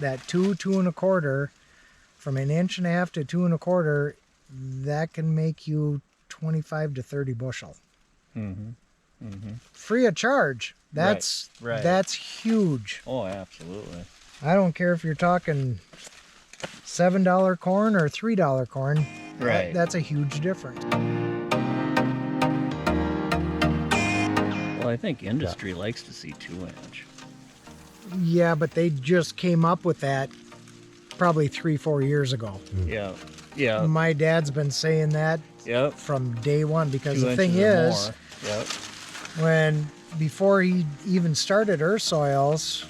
That 2.25, from 1.5 to 2.25, that can make you 25 to 30 bushel. Free of charge. That's huge. Oh, absolutely. I don't care if you're talking $7 corn or $3 corn. Right. That's a huge difference. Well, I think industry likes to see 2-inch. Yeah, but they just came up with that probably 3-4 years ago. Yeah. Yeah. My dad's been saying that Yep. from day one, because 2 the thing inches is, or more. before he even started Earthsoils,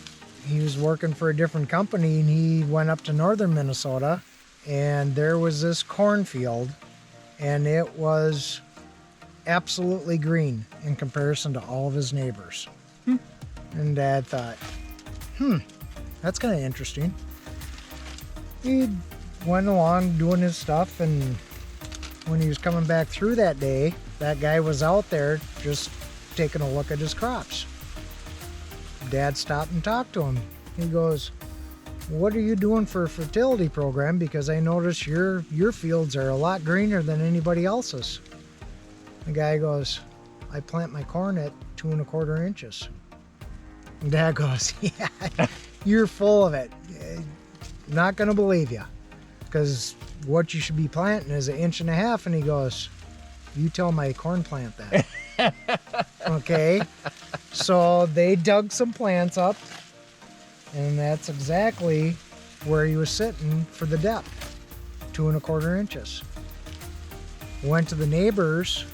he was working for a different company, and he went up to northern Minnesota, and there was this cornfield, and it was absolutely green in comparison to all of his neighbors. And Dad thought, that's kind of interesting. He went along doing his stuff, and when he was coming back through that day, that guy was out there just taking a look at his crops. Dad stopped and talked to him. He goes, "What are you doing for a fertility program? Because I notice your fields are a lot greener than anybody else's." The guy goes, "I plant my corn at 2.25 inches." And Dad goes, "Yeah, you're full of it. Not gonna believe you, because what you should be planting is 1.5 inches." And he goes, "You tell my corn plant that." Okay, so they dug some plants up, and that's exactly where he was sitting for the depth, 2.25 inches. Went to the neighbors,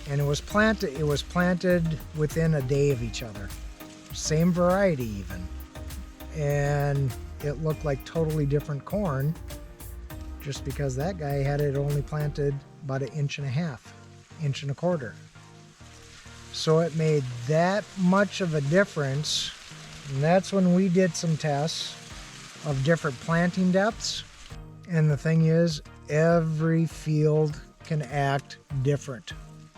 and it was planted within a day of each other, same variety even, and it looked like totally different corn, just because that guy had it only planted about 1.5 inches. So it made that much of a difference. And that's when we did some tests of different planting depths. And the thing is, every field can act different.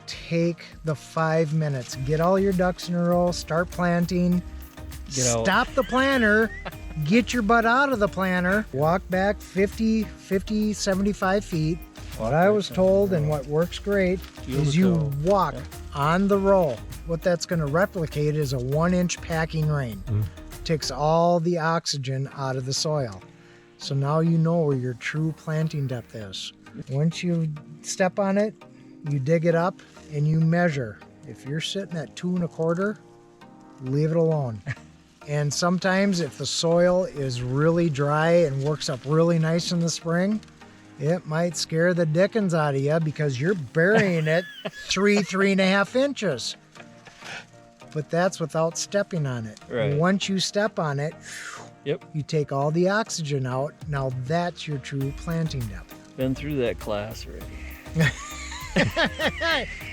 Take the 5 minutes, get all your ducks in a row, start planting, stop the planter, get your butt out of the planter, walk back 50, 75 feet. What I was told, and what works great, is you walk on the row. What that's going to replicate is a 1-inch packing rain. Takes all the oxygen out of the soil. So now you know where your true planting depth is. Once you step on it, you dig it up and you measure. If you're sitting at 2.25, leave it alone. And sometimes if the soil is really dry and works up really nice in the spring, it might scare the dickens out of you, because you're burying it 3.5 inches. But that's without stepping on it. Right. Once you step on it, Yep. you take all the oxygen out. Now that's your true planting depth. Been through that class already.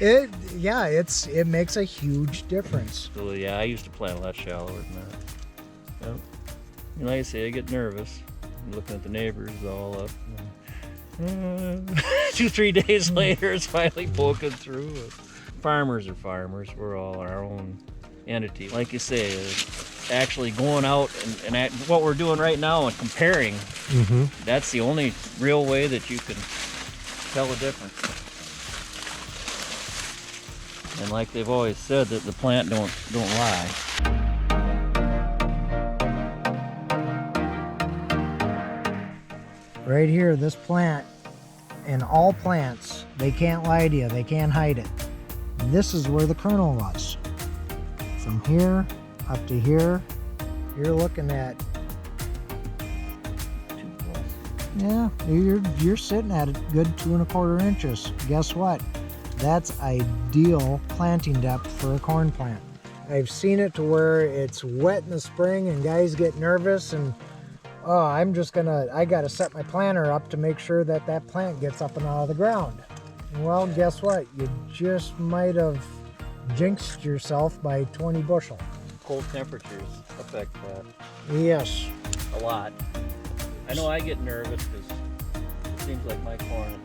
It makes a huge difference. So yeah, I used to plant a lot shallower than that. Yep. And like I say, I get nervous. I'm looking at the neighbors all up. 2-3 days later, it's finally poking through. Farmers are farmers. We're all our own entity. Like you say, actually going out and what we're doing right now and comparing, that's the only real way that you can tell a difference. And like they've always said, that the plant don't lie. Right here, this plant, and all plants, they can't lie to you. They can't hide it. This is where the kernel was. From here up to here, you're looking at, you're sitting at a good 2.25 inches. Guess what? That's ideal planting depth for a corn plant. I've seen it to where it's wet in the spring and guys get nervous and, I gotta set my planter up to make sure that plant gets up and out of the ground. Well, guess what? You just might have jinxed yourself by 20 bushel. Cold temperatures affect that. Yes. A lot. I know I get nervous because it seems like my corn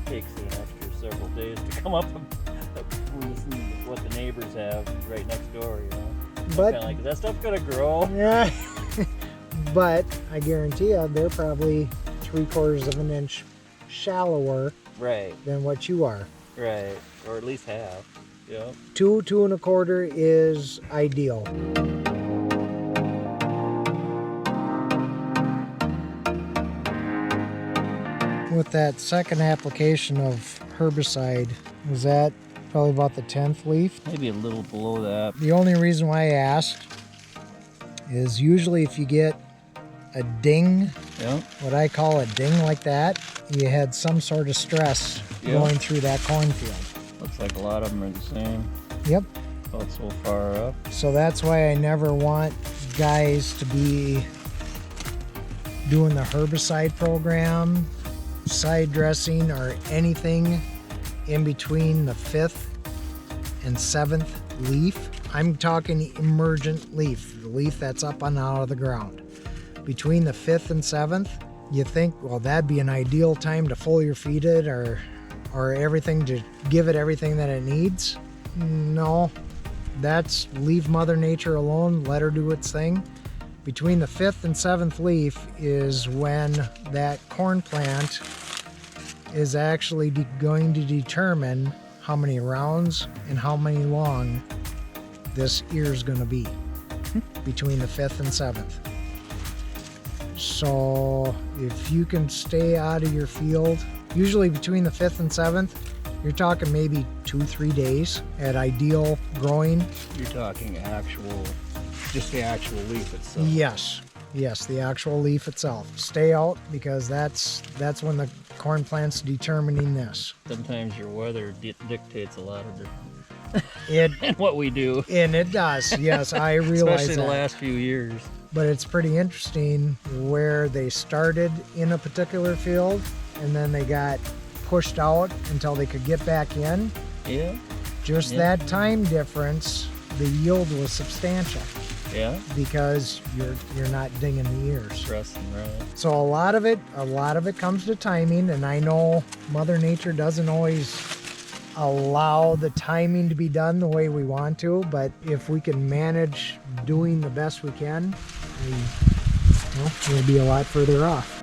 takes an extra several days to come up with what the neighbors have right next door, you know. But Kind of like, is that stuff gonna grow? yeah. but I guarantee you they're probably 3/4 of an inch shallower Right, than what you are. right, or at least half. Yep. 2, 2 1/4 is ideal. With that second application of herbicide, was that probably about the 10th leaf? Maybe a little below that. The only reason why I asked is usually if you get a ding, Yep. what I call a ding like that, you had some sort of stress Yeah. going through that cornfield. Looks like a lot of them are the same. Yep. About so far up. So that's why I never want guys to be doing the herbicide program, side dressing, or anything in between the 5th and 7th leaf. I'm talking emergent leaf, the leaf that's up and out of the ground. Between the 5th and 7th, you think, well, that'd be an ideal time to foliar feed it or everything, to give it everything that it needs. No, that's leave Mother Nature alone, let her do its thing. Between the 5th and 7th leaf is when that corn plant is actually going to determine how many rounds and how many long this ear is going to be between the 5th and 7th. So if you can stay out of your field, usually between the 5th and 7th, you're talking maybe 2-3 days at ideal growing. You're talking just the actual leaf itself. Yes, the actual leaf itself. Stay out, because that's when the corn plant's determining this. Sometimes your weather dictates a lot of It and what we do. and it does. Yes, I realize Especially that. the last few years. But it's pretty interesting where they started in a particular field and then they got pushed out until they could get back in. Yeah. Just Yeah. that time difference, the yield was substantial Yeah. because you're not dinging the ears. Stressing, right? So a lot of it comes to timing, and I know Mother Nature doesn't always allow the timing to be done the way we want to, but if we can manage doing the best we can, we'll be a lot further off.